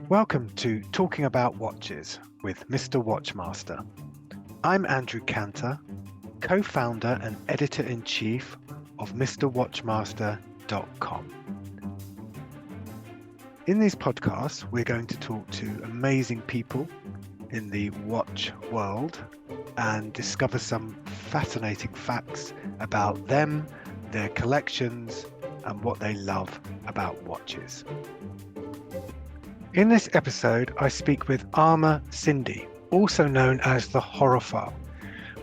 Welcome to Talking About Watches with MrWatchMaster. I'm Andrew Cantor, co-founder and editor-in-chief of MrWatchMaster.com. In these podcasts, we're going to talk to amazing people in the watch world and discover some fascinating facts about them, their collections, and what they love about watches. In this episode, I speak with Amr Sindi, also known as the Horophile.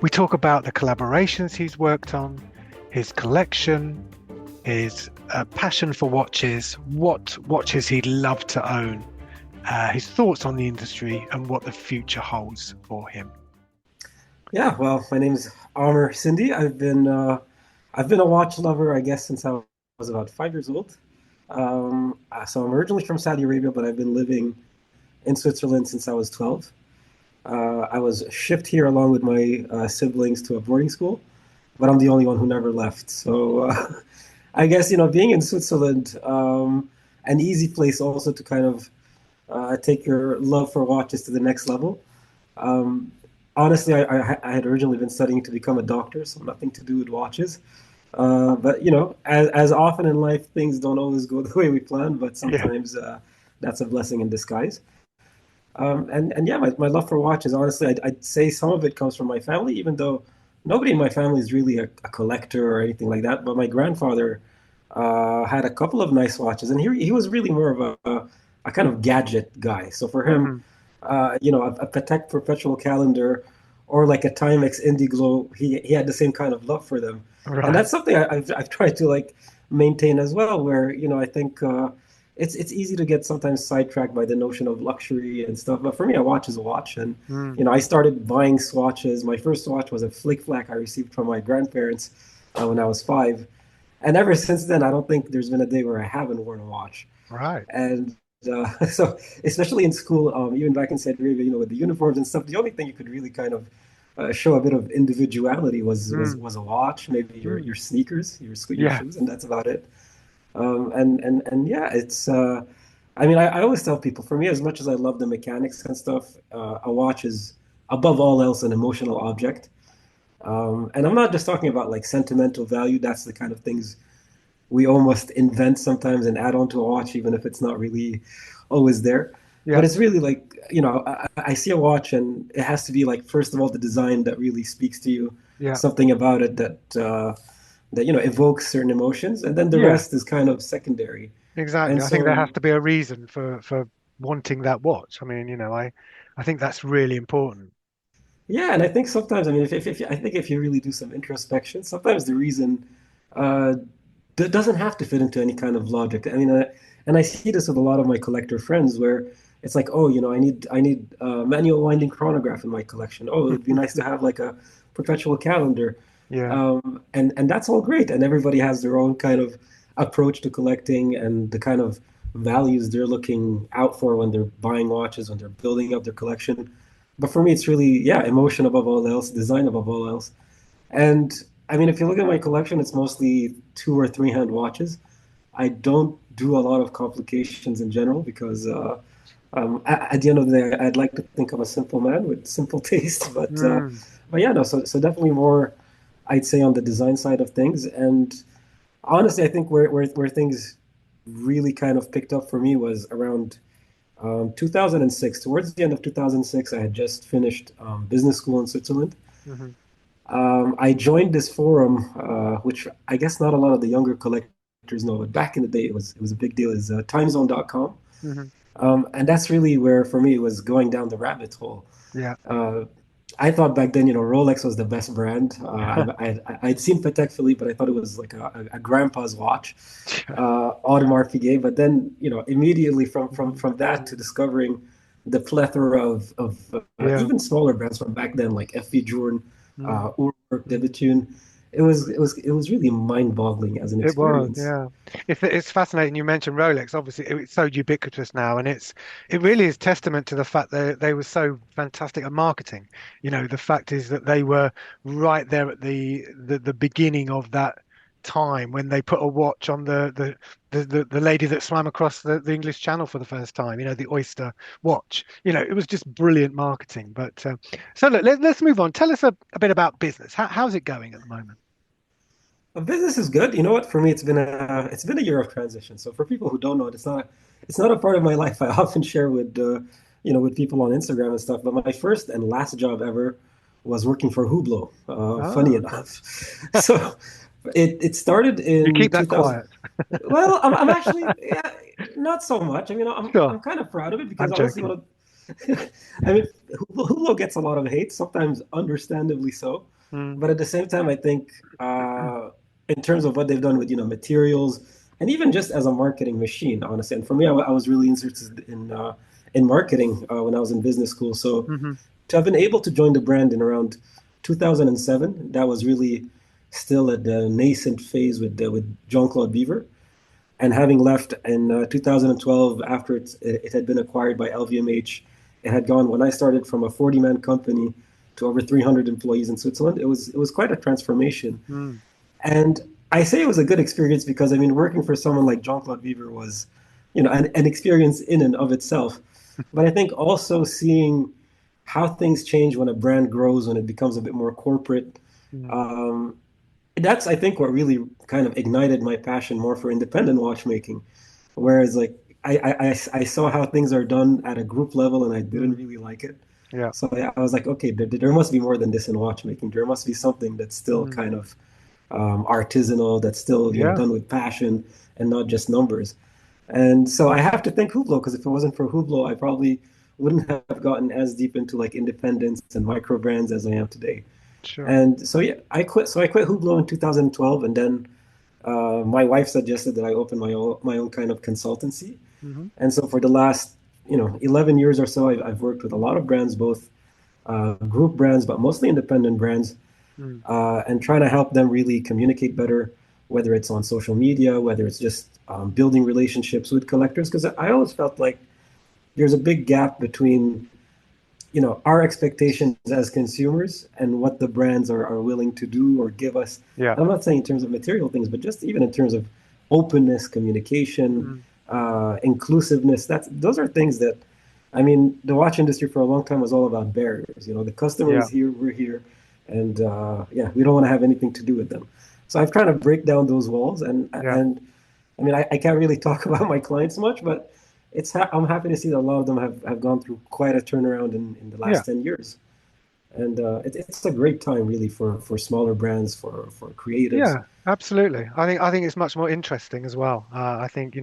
We talk about the collaborations he's worked on, his collection, his passion for watches, what watches he'd love to own, his thoughts on the industry, and what the future holds for him. Yeah, well, my name is Amr Sindi. I've been a watch lover, I guess, since I was about 5 years old. So I'm originally from Saudi Arabia, but I've been living in Switzerland since I was 12. I was shipped here along with my siblings to a boarding school, but I'm the only one who never left. So I guess, being in Switzerland, an easy place also to kind of take your love for watches to the next level. Honestly, I had originally been studying to become a doctor, so nothing to do with watches. But as often in life, things don't always go the way we plan, but Yeah. sometimes that's a blessing in disguise. And yeah, my love for watches, honestly, I'd say some of it comes from my family, even though nobody in my family is really a collector or anything like that. But my grandfather had a couple of nice watches, and he was really more of a kind of gadget guy. So for him, Mhm. a Patek Perpetual calendar or like a Timex Indiglo, he had the same kind of love for them. And Right. that's something I've tried to like maintain as well, where, I think it's easy to get sometimes sidetracked by the notion of luxury and stuff. But for me, a watch is a watch. And, Mm. I started buying swatches. My first watch was a Flick Flack I received from my grandparents when I was 5. And ever since then, I don't think there's been a day where I haven't worn a watch. Right. And so, especially in school, even back in Saudi Arabia, with the uniforms and stuff, the only thing you could really kind of show a bit of individuality Mm. was a watch, maybe Mm. your sneakers, your Yeah. shoes, and that's about it. And yeah, it's. I mean, I always tell people, for me, as much as I love the mechanics and stuff, a watch is above all else an emotional object. And I'm not just talking about like sentimental value. That's the kind of things we almost invent sometimes and add on to a watch, even if it's not really always there. Yeah. But it's really like, I see a watch and it has to be like, first of all, the design that really speaks to you, Yeah. something about it that evokes certain emotions, and then the Yeah. rest is kind of secondary. Exactly. And I think there has so, to be a reason for wanting that watch. I mean, I think that's really important. yeah, and I think sometimes, I mean, I think if you really do some introspection, sometimes the reason uh, doesn't have to fit into any kind of logic. I mean, and I see this with a lot of my collector friends, where it's like, oh, I need a manual winding chronograph in my collection. Oh, it'd be nice to have like a perpetual calendar, Yeah. and that's all great. And everybody has their own kind of approach to collecting and the kind of values they're looking out for when they're buying watches, when they're building up their collection. But for me, it's really, yeah, emotion above all else, design above all else. And I mean, if you look at my collection, it's mostly 2 or 3 hand watches. I don't do a lot of complications in general because at the end of the day, I'd like to think I'm a simple man with simple taste. Mm. But yeah, no. So definitely more, I'd say, on the design side of things. And honestly, I think where things really kind of picked up for me was around 2006. Towards the end of 2006, I had just finished business school in Switzerland. Hmm. I joined this forum, which I guess not a lot of the younger collectors know, but back in the day it was a big deal. Is timezone.com. Hmm. And that's really where for me it was going down the rabbit hole. Yeah. Uh, I thought back then, Rolex was the best brand. I'd seen Patek Philippe, but I thought it was like a grandpa's watch, Audemars Piguet. But then, immediately from that to discovering the plethora of Yeah. even smaller brands from back then, like FV Journe, Mm. Urwerk, Debitune, it was really mind-boggling as an It was, experience. yeah. It's fascinating you mentioned Rolex. Obviously, it's so ubiquitous now, and it really is testament to the fact that they were so fantastic at marketing. The fact is that they were right there at the beginning of that time when they put a watch on the lady that swam across the English Channel for the first time, the Oyster watch. It was just brilliant marketing. But so look, let's move on. Tell us a bit about business. How's it going at the moment? Business is good. You know what? For me, it's been a year of transition. So for people who don't know it, it's not a part of my life. I often share with people on Instagram and stuff. But my first and last job ever was working for Hublot. Funny Oh, enough. So it started you in keep that 2000. quiet. Well, I'm actually, yeah, not so much. I mean, I'm Sure, kind of proud of it because I'm honestly, joking. I mean, Hulu gets a lot of hate, sometimes understandably so. Mm, But at the same time, I think in terms of what they've done with materials and even just as a marketing machine, honestly. And for me, I was really interested in marketing when I was in business school. So hmm to have been able to join the brand in around 2007, that was really still at the nascent phase with Jean-Claude Beaver. And having left in 2012, after it had been acquired by LVMH, it had gone when I started from a 40-man company to over 300 employees in Switzerland. It was quite a transformation, mm, and I say it was a good experience because I mean, working for someone like Jean-Claude Beaver was, an experience in and of itself. But I think also seeing how things change when a brand grows, when it becomes a bit more corporate, mm. um, that's I think what really kind of ignited my passion more for independent watchmaking. Whereas like I saw how things are done at a group level and I didn't Mm, really like it. yeah. So I was like, okay, there must be more than this in watchmaking. There must be something that's still Mm, kind of artisanal, that's still yeah. done with passion and not just numbers. And so I have to thank Hublot because if it wasn't for Hublot, I probably wouldn't have gotten as deep into like independence and micro brands as I am today. Sure. And so yeah, I quit. So I quit Hublot in 2012, and then my wife suggested that I open my own kind of consultancy. hmm And so for the last 11 years or so, I've worked with a lot of brands, both group brands, but mostly independent brands, Mm, and trying to help them really communicate better, whether it's on social media, whether it's just building relationships with collectors. Because I always felt like there's a big gap between our expectations as consumers and what the brands are willing to do or give us. yeah. And I'm not saying in terms of material things, but just even in terms of openness, communication, Mm, inclusiveness. Those are things that, I mean, the watch industry for a long time was all about barriers. The customer yeah. is here, we're here, and yeah, we don't want to have anything to do with them. So I've tried to break down those walls, and Yeah. I mean, I can't really talk about my clients much, but I'm happy to see that a lot of them have gone through quite a turnaround in the Yeah. last 10 years. And it's a great time really for smaller brands, for creatives. Yeah. Absolutely. I think it's much more interesting as well. I think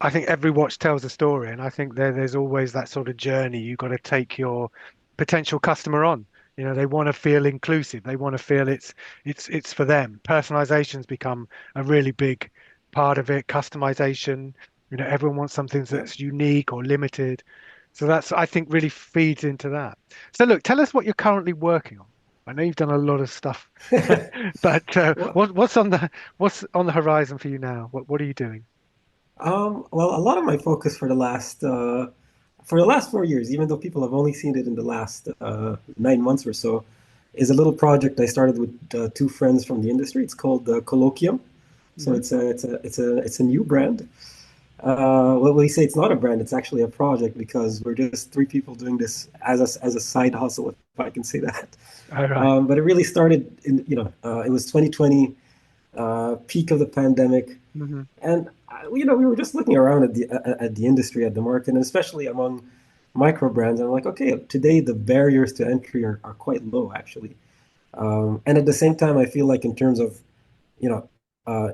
I think every watch tells a story, and I think there's always that sort of journey you got to take your potential customer on. They want to feel inclusive. They want to feel it's for them. Personalization's become a really big part of it. Customization. Everyone wants something Yeah. that's unique or limited. So that's I think really feeds into that. So look, tell us what you're currently working on. I know you've done a lot of stuff, but Well, what's on the horizon for you now? What are you doing? well, a lot of my focus for the last 4 years, even though people have only seen it in the last 9 months or so, is a little project I started with two friends from the industry. It's called Colloquium. So hmm it's a new brand. Well, we say it's not a brand; it's actually a project because we're just three people doing this as a side hustle, if I can say that. All right. But it really started it was 2020, peak of the pandemic, hmm and we were just looking around at the industry, at the market, and especially among micro brands. And I'm like, okay, today the barriers to entry are quite low, actually. And at the same time, I feel like in terms of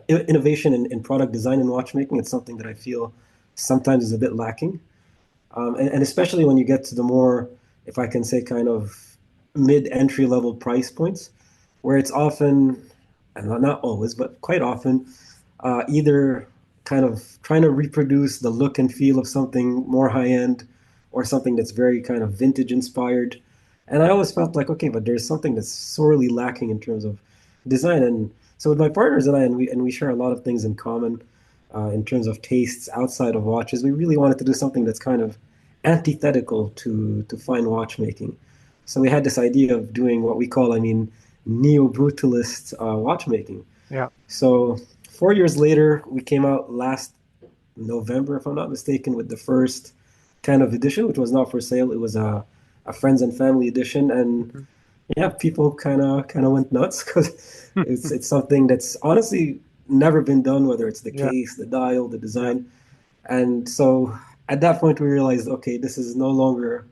innovation in product design and watchmaking, it's something that I feel sometimes is a bit lacking. And especially when you get to the more, if I can say, kind of mid-entry level price points, where it's often, and not always, but quite often, either kind of trying to reproduce the look and feel of something more high-end or something that's very kind of vintage inspired. And I always felt like, okay, but there's something that's sorely lacking in terms of design. And so with my partners and I, and we share a lot of things in common in terms of tastes outside of watches. We really wanted to do something that's kind of antithetical to fine watchmaking. So we had this idea of doing what we call, I mean, neo-brutalist watchmaking. Yeah. So 4 years later, we came out last November, if I'm not mistaken, with the first kind of edition, which was not for sale. It was a friends and family edition, and Mhm. yeah, people kind of went nuts because it's something that's honestly never been done, whether it's the Yeah. case, the dial, the Yeah. design. And so at that point, we realized, okay, this is no longer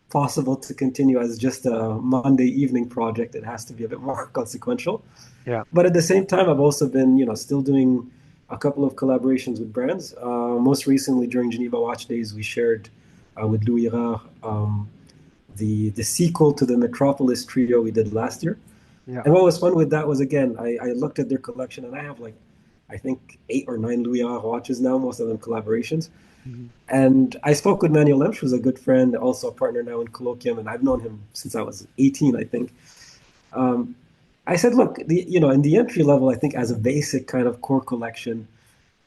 possible to continue as just a Monday evening project. It has to be a bit more consequential. Yeah. But at the same time, I've also been, still doing a couple of collaborations with brands. Most recently, during Geneva Watch Days, we shared with Louis Ra the sequel to the Metropolis trio we did last year. Yeah. And what was fun with that was, again, I looked at their collection, and I have like, I think 8 or 9 Louis Ra watches now, most of them collaborations. Mhm. And I spoke with Manuel Lemsch, who's a good friend, also a partner now in Colloquium, and I've known him since I was 18, I think. Um, I said, look, in the entry level, I think as a basic kind of core collection,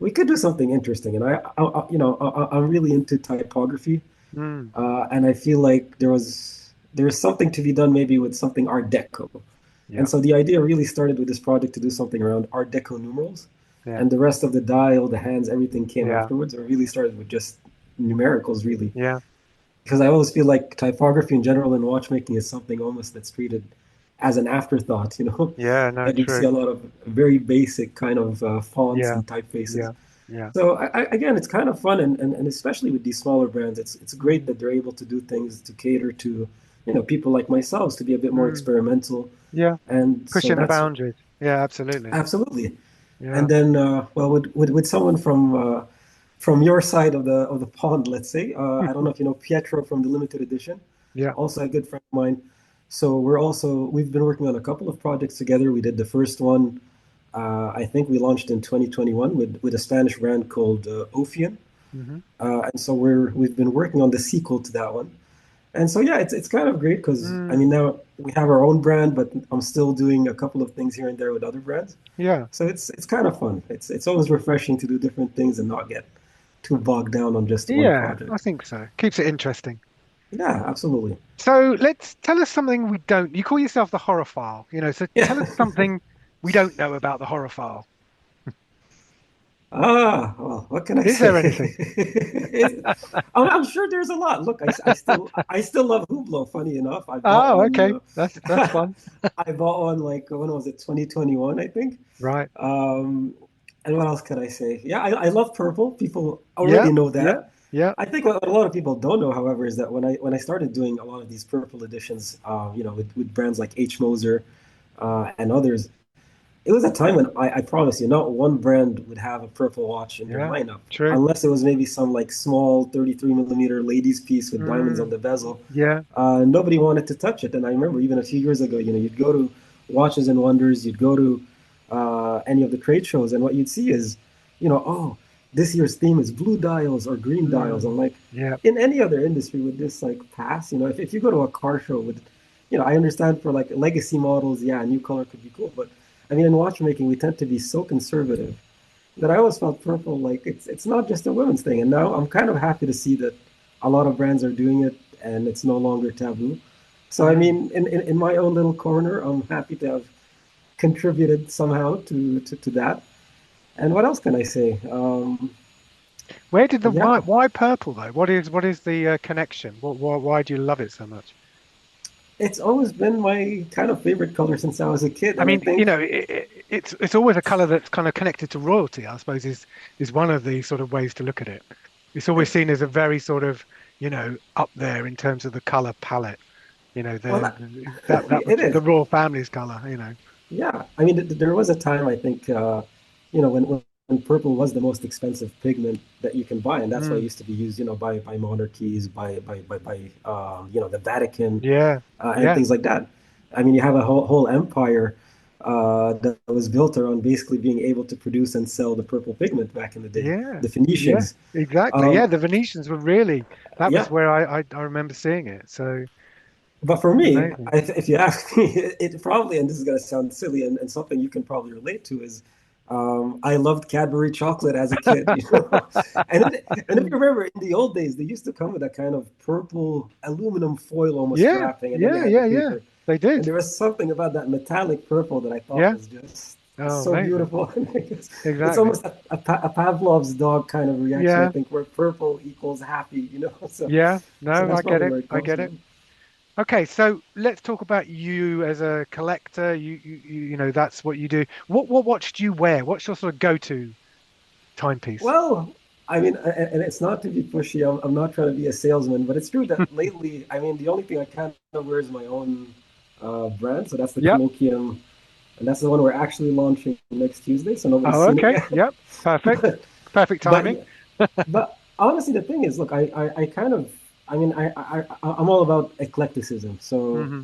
we could do something interesting. And I'm really into typography, Mm. and I feel like there's something to be done maybe with something Art Deco. Yeah. And so the idea really started with this project to do something around Art Deco numerals, Yeah. and the rest of the dial, the hands, everything came Yeah. afterwards. It really started with just numericals, really, Yeah. because I always feel like typography in general in watchmaking is something almost that's treated as an afterthought, Yeah. No, and you see true. a lot of very basic kind of fonts Yeah. and typefaces. Yeah. Yeah. So again, it's kind of fun, and especially with these smaller brands, it's great Mm. that they're able to do things to cater to, people like myself to be a bit more Mm. experimental, Yeah. and so Pushing the that's boundaries. Yeah, absolutely. absolutely. Yeah. And then, well, with someone from your side of the pond, let's say, I don't know if you know Pietro from the limited edition, Yeah. also a good friend of mine. So we've been working on a couple of projects together. We did the first one, I think we launched in 2021 with a Spanish brand called Ophian, Hmm. and so we've been working on the sequel to that one. And so yeah, it's kind of great because I Mm. mean now we have our own brand, but I'm still doing a couple of things here and there with other brands. Yeah. So it's kind of fun. It's always refreshing to do different things and not get too bogged down on just one Yeah, project. I think so. Keeps it interesting. Yeah, absolutely. So let's tell us something we don't. You call yourself the horophile, so Yeah. tell us something we don't know about the horophile. Well, what can I Is say? there anything? I'm sure there's a lot. Look, I still love Hublot. Funny enough, I bought Oh, one. okay. That's fun. I bought one like when was it? 2021, I think. Right. Um, and what else can I say? Yeah, I love purple. People Yeah. already know Yeah. that. Yeah. I think what a lot of people don't know, however, is that when I started doing a lot of these purple editions, with brands like H. Moser and others, it was a time when I promise you, not one brand would have a purple watch in their Yeah. lineup, True. unless it was maybe some like small 33 millimeter ladies piece with diamonds on Mm. the bezel. Yeah. Nobody wanted to touch it. And I remember even a few years ago, you'd go to Watches and Wonders, you'd go to any of the trade shows, and what you'd see is, oh, this year's theme is blue dials or green dials. I'm Mm. like, Yeah. in any other industry, would this like pass? If you go to a car show with, I understand for like legacy models, yeah, a new color could be cool, but I mean, in watchmaking, we tend to be so conservative that I always felt purple like it's not just a women's thing. And now I'm kind of happy to see that a lot of brands are doing it and it's no longer taboo. So I Mm. mean, in my own little corner, I'm happy to have contributed somehow to that. And what else can I say? Where did the Yeah, why purple though? What is the connection? Why do you love it so much? it's always been my kind of favorite color since I was a kid, I and I mean, think it's always a color that's kind of connected to royalty, I suppose, is one of the sort of ways to look at it. It's always seen as a very sort of, up there in terms of the color palette. well That it the is. royal family's color. Yeah, I mean, there was a time I think, when purple was the most expensive pigment that you can buy, and that's why it Mm, used to be used, by monarchies, by the Vatican, yeah, and yeah, things like that. I mean, you have a whole empire that was built around basically being able to produce and sell the purple pigment back in the day. yeah, The yeah, Phoenicians, exactly. Yeah, um, the Venetians were really, that was yeah. where I remember seeing it. So But for me, amazing. if you ask me, it probably, and this is going to sound silly and something you can probably relate to, is I loved Cadbury chocolate as a kid, and if you remember in the old days, they used to come with a kind of purple aluminum foil almost Yeah, wrapping, and then you yeah, had the yeah, yeah. paper. They And did. there was something about that metallic purple that I thought Yeah, was just It's Oh, so amazing. beautiful. It's Exactly. almost a Pavlov's dog kind of reaction. I Yeah. think where purple equals happy, So, Yeah. so No, that's I get probably it. where it I comes get it. from. Okay, so let's talk about you as a collector. That's what you do. What watch do you wear? What's your sort of go-to timepiece? Well, I mean, and it's not to be pushy. I'm not trying to be a salesman, but it's true that lately, I mean, the only thing I kind of wear is my own brand. So that's the Yep. Colloquium, and that's the one we're actually launching next Tuesday. So nobody's Oh, seen it okay. yet. Yep. Perfect. But Perfect but timing. yeah, but honestly, the thing is, look, I kind of, I mean, I'm all about eclecticism. So, Hmm.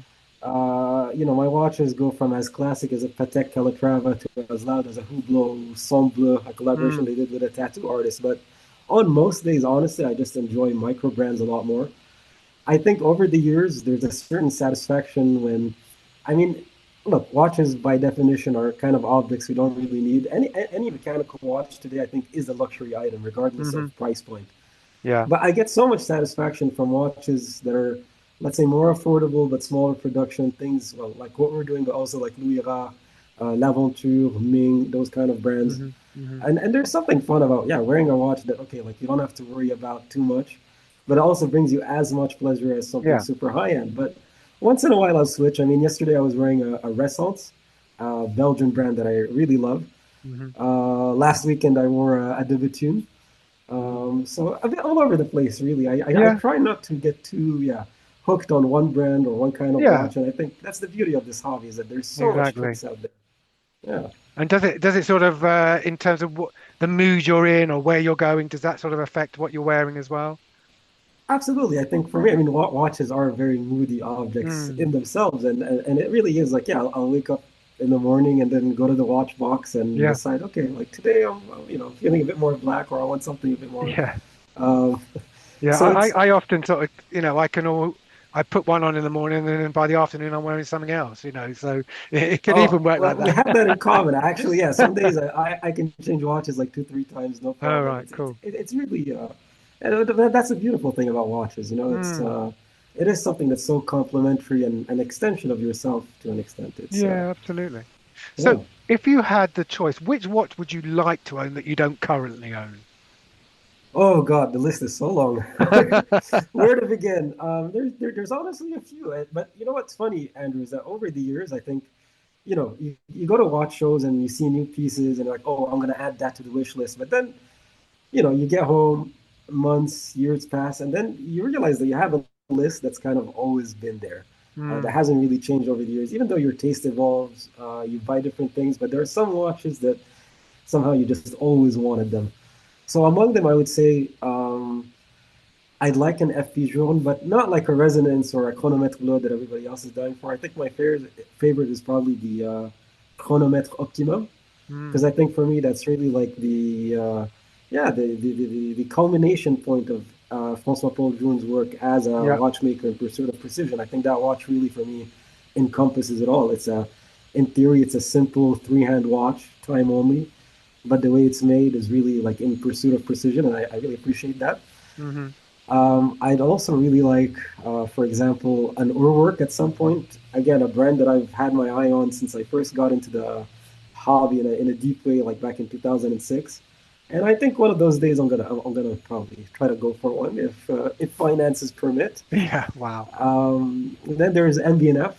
my watches go from as classic as a Patek Calatrava to as loud as a Hublot Semble, a collaboration Mm. they did with a tattoo artist. But on most days, honestly, I just enjoy micro brands a lot more. I think over the years, there's a certain satisfaction when, I mean, look, watches by definition are kind of objects we don't really need. Any mechanical watch today, I think, is a luxury item, regardless Hmm. of price point. Yeah. But I get so much satisfaction from watches that are, let's say, more affordable but smaller production things. Well, like what we're doing, but also like Louis Ra, L'Aventure, Ming, those kind of brands. Hmm. Hmm. And there's something fun about wearing a watch that okay, like you don't have to worry about too much, but it also brings you as much pleasure as something Yeah. super high end. But once in a while I'll switch. I mean, yesterday I was wearing a Ressence, a Belgian brand that I really love. Hmm. Last weekend I wore a De Bethune. Hmm. So a bit all over the place, really. I Yeah. try not to get too hooked on one brand or one kind of Yeah. watch, and I think that's the beauty of this hobby is that there's so much Exactly. choice out there. Yeah. And does it sort of in terms of what the mood you're in or where you're going, does that sort of affect what you're wearing as well? Absolutely. I think for me, I mean, watches are very moody objects Mm. in themselves, and it really is like, yeah, I'll wake up in the morning and then go to the watch box and Yeah. decide, okay, like today feeling a bit more black, or I want something a bit more. Yeah. Um, Yeah. so I, it's I I often sort of, I put one on in the morning and then by the afternoon I'm wearing something else, so it can even oh work like well, we that. have that in common. Actually, yeah, some days I can change watches like 2, 3 times, no All problem. right, cool. It's really and that's a beautiful thing about watches. Mm. It is something that's so complementary and an extension of yourself to an extent. Yeah, absolutely. So Yeah. if you had the choice, which watch would you like to own that you don't currently own? Oh God, the list is so long. Where to begin? There's honestly a few, but you know what's funny, Andrew, is that over the years, I think, you go to watch shows and you see new pieces and you're like, oh, I'm gonna add that to the wish list. But then, you get home, months, years pass, and then you realize that you have a list that's kind of always been there, that Mm. hasn't really changed over the years. Even though your taste evolves, you buy different things, but there are some watches that somehow you just always wanted them. So among them, I would say I'd like an FP Jaune, but not like a Resonance or a Chronomètre Bleu that everybody else is dying for. I think my favorite is probably the Chronomètre Optimum, because Mm. I think for me that's really like the culmination point of Francois Paul Jun's work as a Yeah. watchmaker in pursuit of precision. I think that watch really for me encompasses it all. In theory, it's a simple three-hand watch, time only, but the way it's made is really like in pursuit of precision, and I really appreciate that. Hmm. I'd also really like, for example, an Urwerk at some point. Again, a brand that I've had my eye on since I first got into the hobby in a deep way, like back in 2006. And I think one of those days I'm gonna probably try to go for one if finances permit. Yeah. Wow. Then there's MBNF.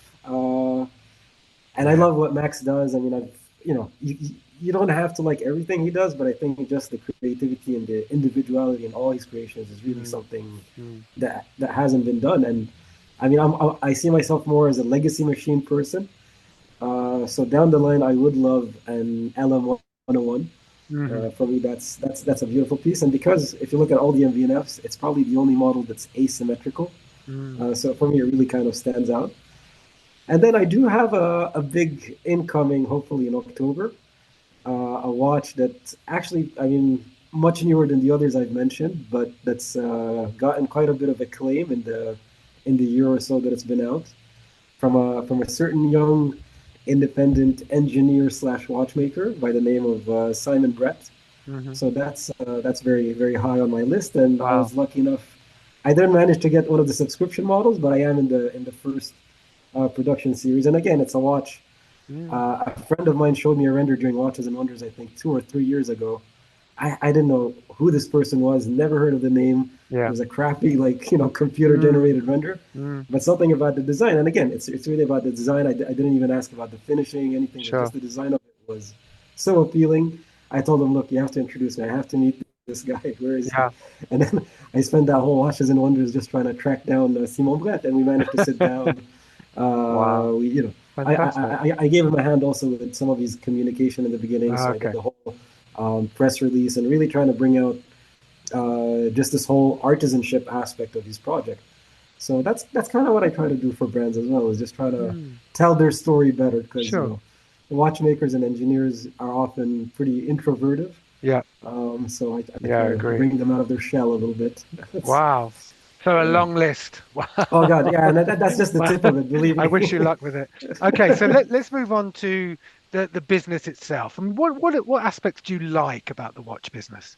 And I Yeah. love what Max does. I mean, you don't have to like everything he does, but I think just the creativity and the individuality in all his creations is really Mm. something Mm. that hasn't been done. And I mean, I see myself more as a legacy machine person. So down the line, I would love an LM 101. Hmm. For me, that's a beautiful piece. And because if you look at all the MVNFs, it's probably the only model that's asymmetrical. Mm. So for me, it really kind of stands out. And then I do have a big incoming, hopefully in October, a watch that actually, I mean, much newer than the others I've mentioned, but that's gotten quite a bit of acclaim in the year or so that it's been out from a certain young independent engineer slash watchmaker by the name of Simon Brett. Hmm. So that's very very high on my list, and I Wow. was lucky enough. I didn't manage to get one of the subscription models, but I am in the first production series. And again, it's a watch. Mm. A friend of mine showed me a render during Watches and Wonders, I think 2 or 3 years ago. I didn't know who this person was, never heard of the name. It Yeah. was a crappy, like, computer Mm. generated render. Mm. But something about the design, and again, it's really about the design. I didn't even ask about the finishing, anything, but Sure. just the design of it was so appealing. I told him, look, you have to introduce me. I have to meet this guy. Where is he? Yeah. And then I spent that whole Watches and Wonders just trying to track down Simon Brett, and we managed to sit down. Wow. We, Fantastic. I gave him a hand also with some of his communication in the beginning. Ah, So I did okay. the whole press release and really trying to bring out just this whole artisanship aspect of his project. So that's kind of what I try to do for brands as well, is just try to Mm. tell their story better because Sure. watchmakers and engineers are often pretty introverted. Yeah. So I Yeah, I try to agree. bring them out of their shell a little bit. Wow. So a Yeah. long list. Oh Wow. God, yeah, and that's just the Well, tip of it. Believe I wish me. you luck with it. Okay, so let's move on to the business itself. I mean, what aspects do you like about the watch business?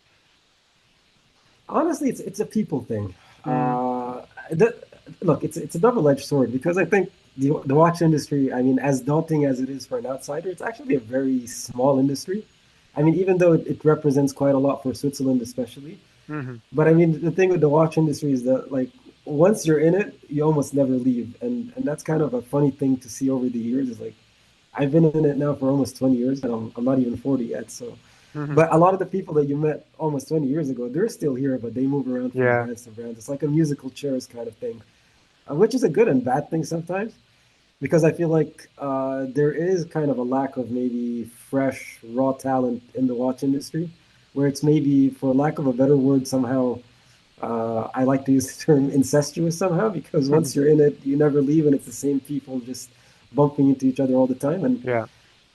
Honestly, it's a people thing. Mm. The, Look, it's a double-edged sword because I think the watch industry, I mean, as daunting as it is for an outsider, it's actually a very small industry. I mean, even though it represents quite a lot for Switzerland, especially. Hmm. But I mean, the thing with the watch industry is that, like, once you're in it, you almost never leave, and that's kind of a funny thing to see over the years. Is like I've been in it now for almost 20 years, and I'm not even 40 yet. So, Hmm. but a lot of the people that you met almost 20 years ago, they're still here, but they move around from Yeah. brands to brands. It's like a musical chairs kind of thing, which is a good and bad thing sometimes because I feel like there is kind of a lack of maybe fresh, raw talent in the watch industry, where it's maybe, for lack of a better word, somehow I like to use the term incestuous somehow because once you're in it, you never leave, and it's the same people just bumping into each other all the time. Yeah.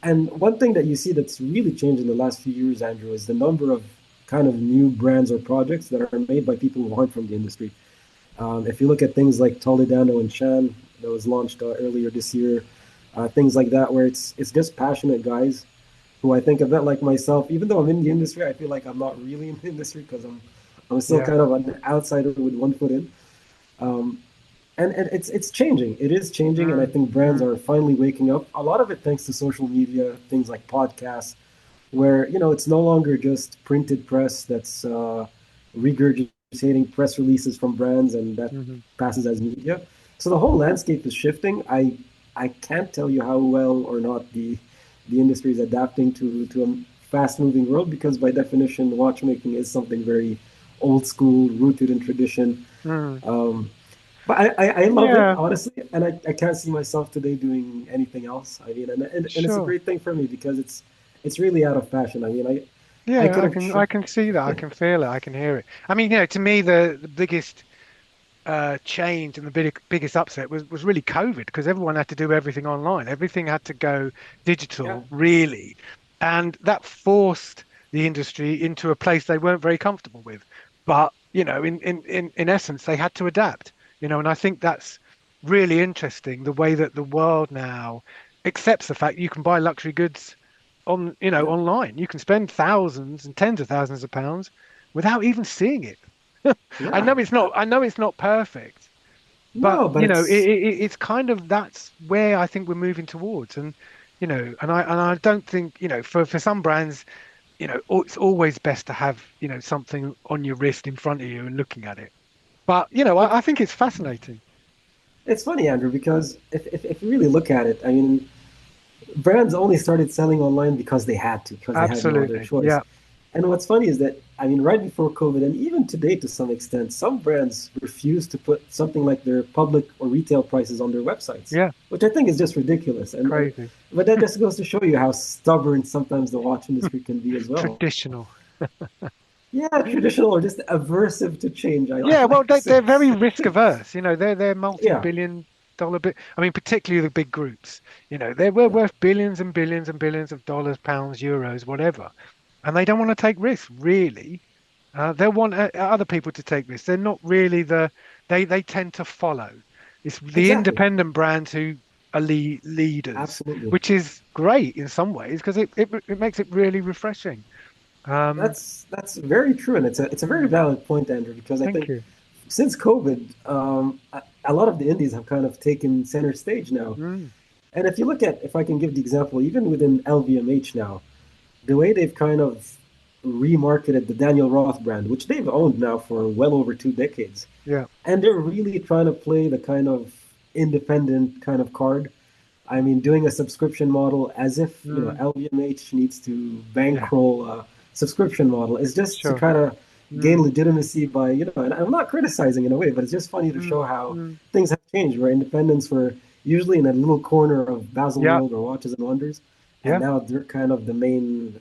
And one thing that you see that's really changed in the last few years, Andrew, is the number of kind of new brands or projects that are made by people who aren't from the industry. If you look at things like Toledano and Shan that was launched earlier this year, things like that, where it's just passionate guys who I think a bit like myself, even though I'm in the industry, I feel like I'm not really in the industry because I'm still Yeah. kind of an outsider with one foot in. Um, and it's changing. It is changing, and I Mm. think brands Mm. are finally waking up. A lot of it thanks to social media, things like podcasts, where it's no longer just printed press that's regurgitating press releases from brands and that Hmm. passes as media. So the whole landscape is shifting. I can't tell you how well or not the industry is adapting to a fast moving world because by definition watchmaking is something very old school, rooted in tradition. Mm. Um, but I love it, Yeah. honestly, and I can't see myself today doing anything else. I mean, and it's a Sure. great thing for me because it's really out of fashion. I mean, I Yeah, could I have can see that. I can feel it. I can hear it. I mean, to me, the biggest change and the biggest upset was really COVID because everyone had to do everything online. Everything had to go yeah, digital, really, and that forced the industry into a place they weren't very comfortable with. But in essence, they had to adapt. And I think that's really interesting the way that the world now accepts the fact you can buy luxury goods yeah, online. You can spend thousands and tens of thousands of pounds without even seeing it. yeah. I know it's not perfect, but No, but it's it's kind of that's where I think we're moving towards. And I don't think for some brands, it's always best to have something on your wrist in front of you and looking at it. But but I think it's fascinating. it's funny, Andrew, because if you really look at it, I mean, brands only started selling online because they had to, because they had no other Absolutely. choice. Yeah. And what's funny is that, I mean, right before COVID, and even today to some extent, some brands refuse to put something like their public or retail prices on their websites, Yeah. which I think is just ridiculous. Crazy. But that just goes to show you how stubborn sometimes the watch industry can be as well. Traditional. Yeah, traditional or just aversive to change, I Yeah, well, like to say. they're very risk averse. They're Yeah, multi-billion dollar bit. I mean, particularly the big groups. They're yeah, worth billions and billions and billions of dollars, pounds, euros, whatever, and they don't want to take risks, really. They'll want other people to take risks. They're not really they tend to follow. It's the exactly. independent brands who are leaders, Absolutely. which is great in some ways because it makes it really refreshing. Um, That's very true, and it's a very mm, valid point, Andrew, because I thank think you. since COVID, a lot of the indies have kind of taken center stage now. Mm, And if you look at, if I can give the example, even within LVMH now, the way they've kind of remarketed the Daniel Roth brand, which they've owned now for well over 2 decades, Yeah. and they're really trying to play the kind of independent kind of card. I mean, doing a subscription model as if, Mm, LVMH needs to yeah. bankroll a subscription model is just to Sure. try to gain Mm, legitimacy by, and I'm not criticizing in a way, but it's just funny to mm, show how mm. things have changed, where independents were usually in a little corner of Basil Yeah. World or Watches and Wonders, and Yeah. now they're kind of the main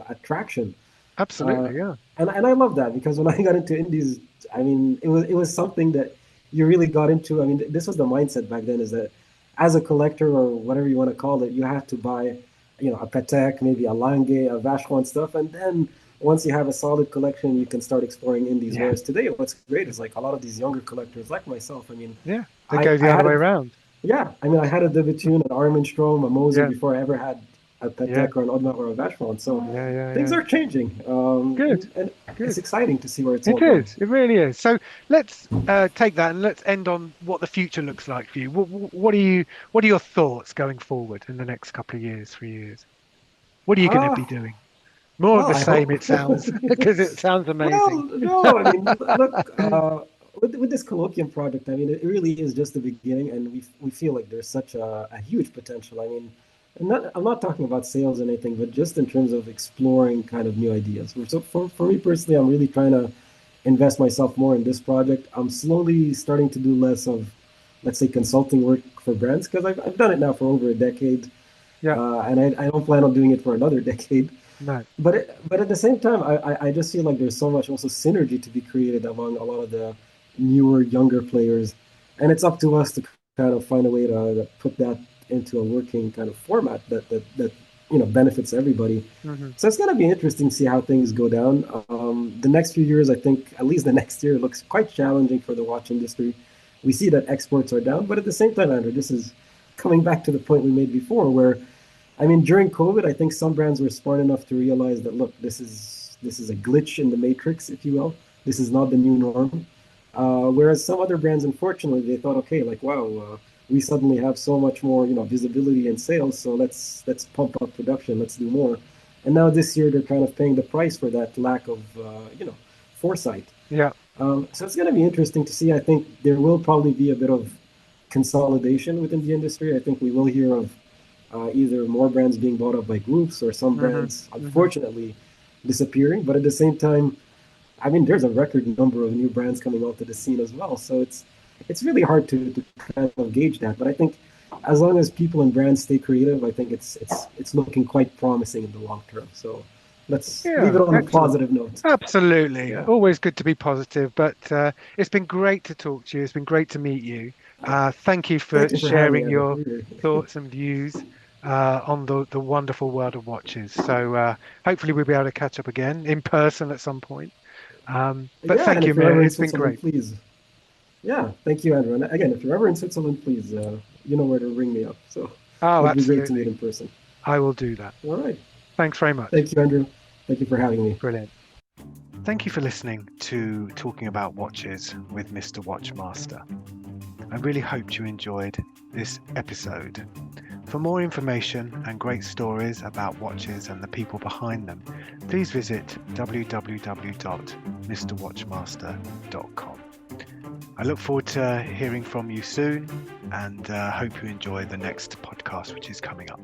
attraction. Uh, Absolutely. Yeah. and I love that because when I got into indies, I mean, it was something that you really got into. I mean, this was the mindset back then, is that as a collector or whatever you want to call it, you have to buy, a Patek, maybe a Lange, a Vacheron stuff, and then once you have a solid collection, you can start exploring indies. Yeah. Whereas today, what's great is like a lot of these younger collectors, like myself. I mean, Yeah. They I go I the other had way a around. yeah, I mean, I had a Debitune, an Armenstrom, a Moser Yeah. before I ever had a Yeah. Patek or an Audemars or a Vacheron. So Yeah. Yeah. things Yeah. are changing, Good. and it's Good. exciting to see where it's all It going. is. It really is. So let's take that and let's end on what the future looks like for you. What are your thoughts going forward in the next couple of years, 3 years? What are you going to be Ah, doing? More of well, the I same, hope. it sounds, because it sounds Well, amazing. no, I mean, look, with this colloquium project, I mean, it really is just the beginning, and we feel like there's such a huge potential. I mean, I'm not talking about sales or anything, but just in terms of exploring kind of new ideas. So for me personally, I'm really trying to invest myself more in this project. I'm slowly starting to do less of, let's say, consulting work for brands because I've done it now for over a decade, Yeah. and I don't plan on doing it for another decade. No. But at the same time, I just feel like there's so much also synergy to be created among a lot of the newer, younger players, and it's up to us to kind of find a way to put that into a working kind of format that benefits everybody. Hmm. So it's gonna be interesting to see how things go down. The next few years, I think, at least the next year, looks quite challenging for the watch industry. We see that exports are down, but at the same time, Andrew, this is coming back to the point we made before, where I mean, during COVID, I think some brands were smart enough to realize that look, this is a glitch in the matrix, if you will. This is not the new norm. Whereas some other brands, unfortunately, they thought, okay, like wow, we suddenly have so much more, visibility and sales, so let's pump up production, let's do more. And now this year, they're kind of paying the price for that lack of, foresight. Yeah. So it's going to be interesting to see. I think there will probably be a bit of consolidation within the industry. I think we will hear of either more brands being bought up by groups or some Hmm. brands, Hmm. unfortunately, disappearing. But at the same time, I mean, there's a record number of new brands coming onto the scene as well. So it's really hard to kind of gauge that. But I think as long as people and brands stay creative, I think it's looking quite promising in the long term. So let's leave Yeah. it on a Excellent. positive note. Absolutely. Yeah. Always good to be positive, but it's been great to talk to you. It's been great to meet you. Thank you for Thank you for having me, sharing Andrew. your Really. thoughts and views on the wonderful world of watches. So hopefully we'll be able to catch up again in person at some point. But Yeah, thank and you, if you're Mir. ever in It's been Switzerland, great. please. Yeah, thank you, Andrew. And again, if you're ever in Switzerland, please, you know where to ring me up. So Oh, would be great to meet absolutely. in person. I will do that. All right. Thanks very much. Thank you, Andrew. Thank you for having me. Brilliant. Thank you for listening to Talking About Watches with Mr. Watchmaster. I really hoped you enjoyed this episode. For more information and great stories about watches and the people behind them, please visit www.mrwatchmaster.com. I look forward to hearing from you soon and hope you enjoy the next podcast, which is coming up.